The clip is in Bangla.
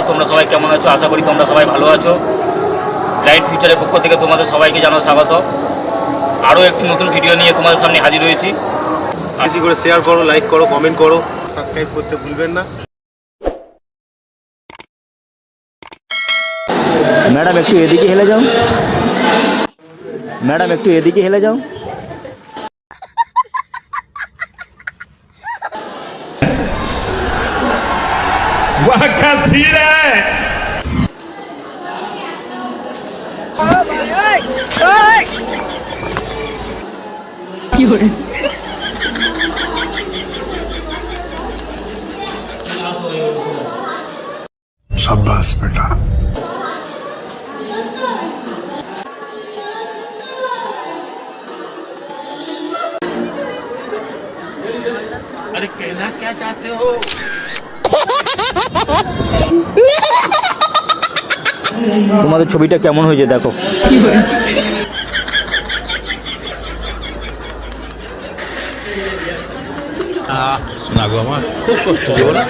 তোমরা সবাই কেমন আছো? আশা করি তোমরা সবাই ভালো আছো। লাইট ফিউচারের পক্ষ থেকে তোমাদের সবাইকে জানাও স্বাগত। আরও একটি নতুন ভিডিও নিয়ে তোমাদের সামনে হাজির হয়েছি। বেশি করে শেয়ার করো, লাইক করো, কমেন্ট করো, সাবস্ক্রাইব করতে ভুলবেন না। ম্যাডাম একটু এদিকে হেলে যাও, ম্যাডাম একটু এদিকে হেলে যাও। वाह क्या सीन है। शाबाश बेटा। अरे कहना क्या चाहते हो? তোমাদের ছবিটা কেমন হয়েছে দেখো। শোনা গো আমার খুব কষ্ট হয়ে বলা।